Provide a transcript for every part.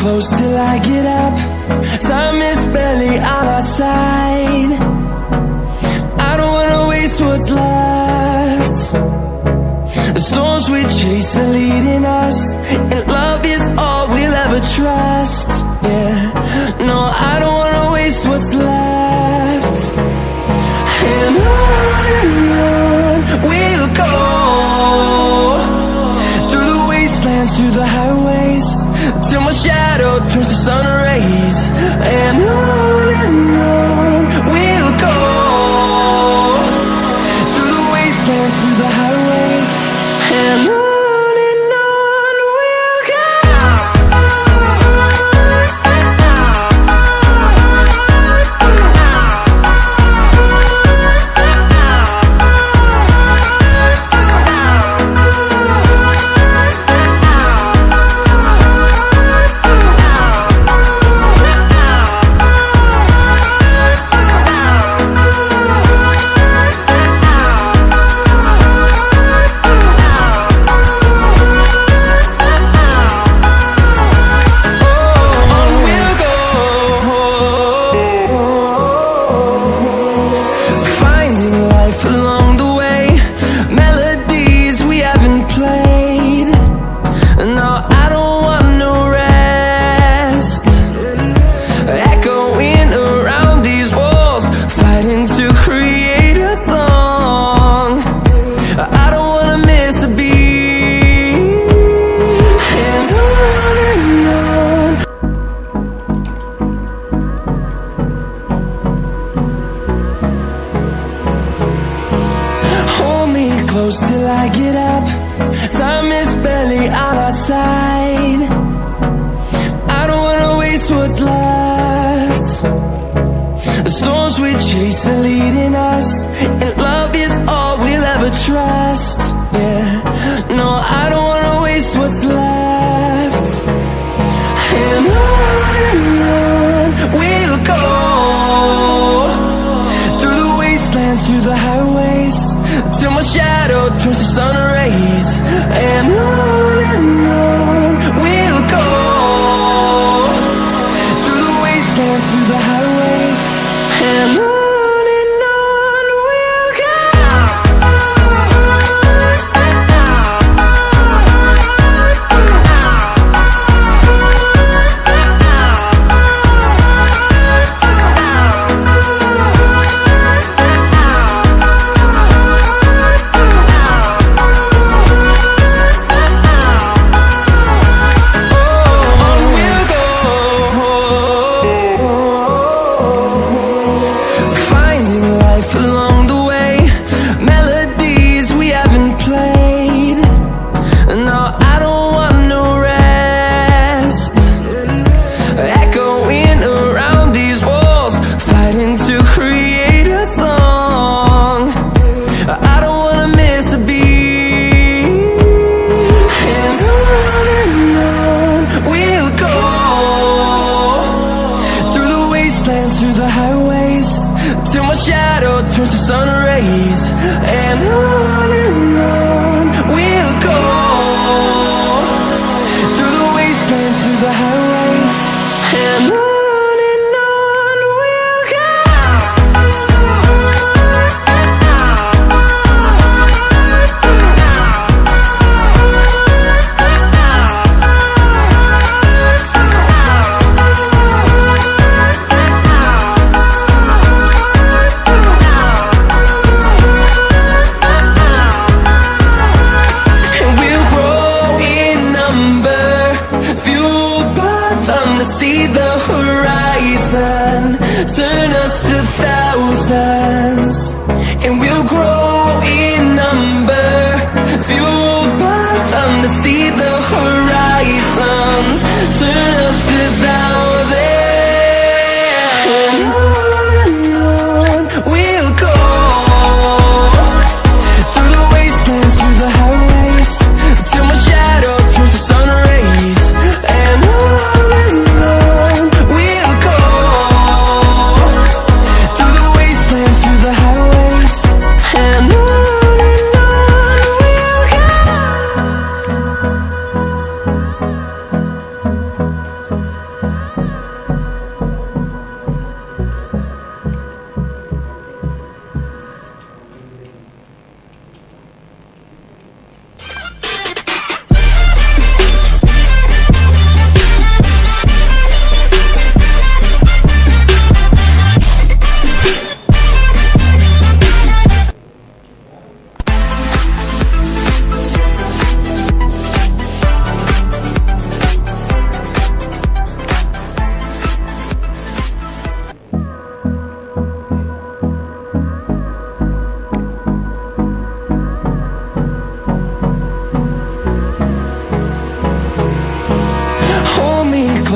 close till I get up. Time is barely on our side. I don't wanna waste what's left. The storms we chase are leading us, and love is all we'll ever trust. Yeah, no, I don't wanna waste what's left. And on we'll go, through the wastelands, through the highways, till my shadow turns to sun rays. And on we'll go, through the wastelands, through the highways, and on we'll go. Close till I get up. Time is barely on our side. I don't wanna waste what's left. The storms we chase are leading us, and love is all we'll ever trust. Yeah, no, I don't wanna waste what's left. And on we'll go, through the wastelands, through the highways, till my shadow turns to sun rays. And on we'll go, through the wastelands, through the highways, and on we'll go. Through the highways, till my shadow turns to sun rays. And on we'll go, through the wastelands, through the highways, and on we'll go.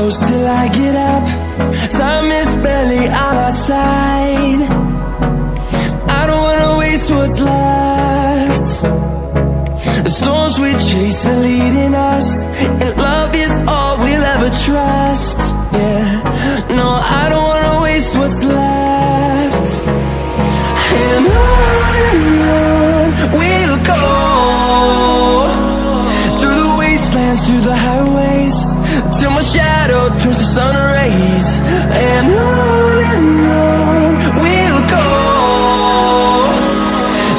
close till I get up. Time is barely on our side. I don't wanna waste what's left. The storms we chase are leading us, and love is all we'll ever trust. Yeah, no, I don't wanna waste what's left. And on we'll go, through the wastelands, through the highways, till my shadow turns to sun rays. And on we'll go,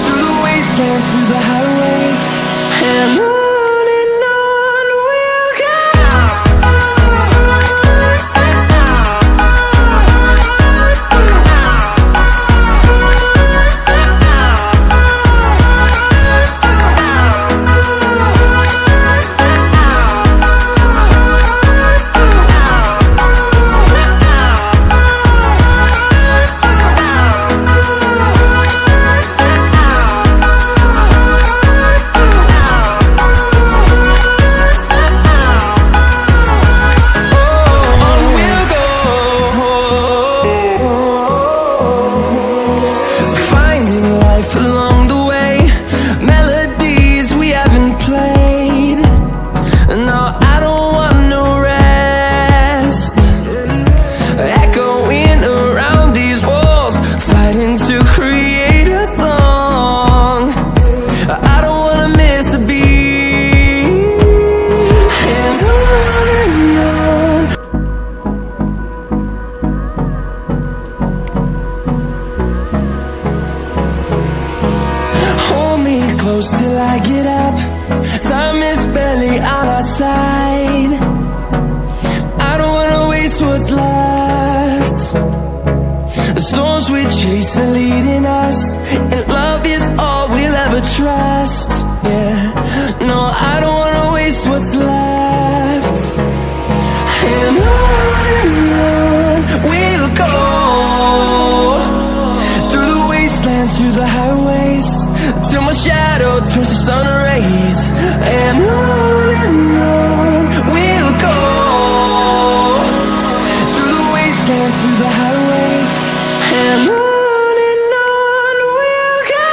through the wastelands, through the highways, and on we'll go. Close till I get up. Time is barely on our side. I don't wanna waste what's left. The storms we chase are leading us, and love is all we'll ever trust. Yeah, no, I don't wanna waste what's left. And on we'll go, through the wastelands, through the highways, till my shadow turns to sun rays. And on we'll go, through the wastelands, through the highways, and on we'll go.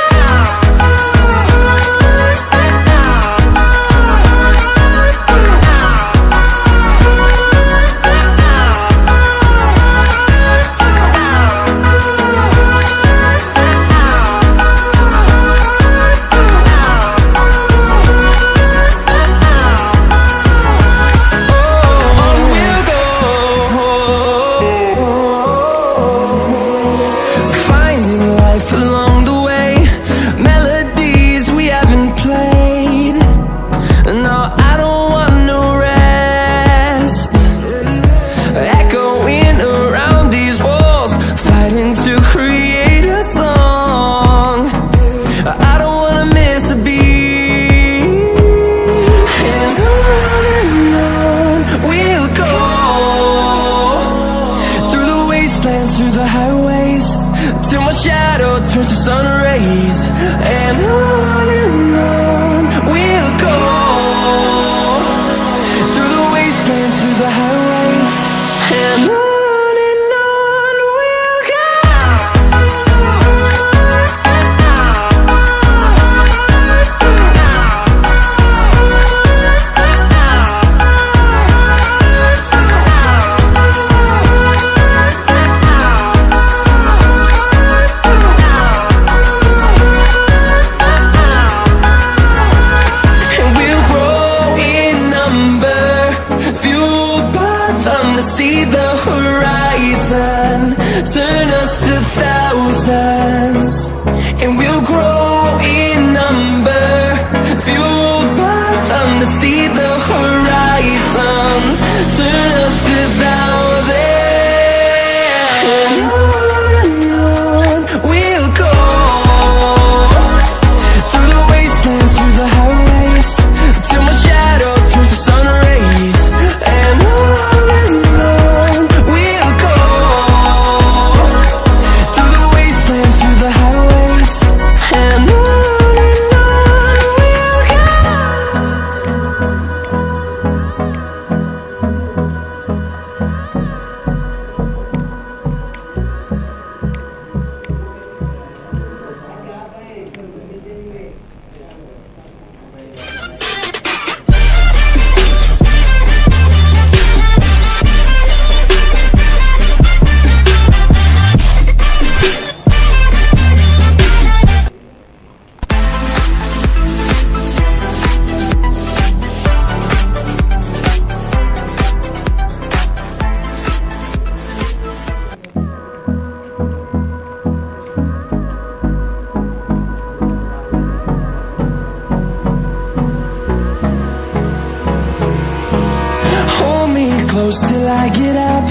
goes till I get up.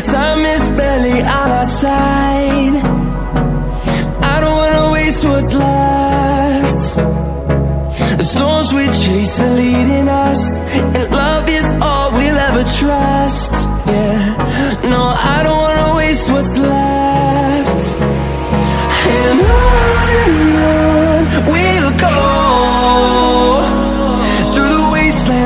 Time is barely on our side. I don't wanna waste what's left. The storms we chase are leading us, and love is all we'll ever trust. Yeah, no, I don't wanna waste what's left.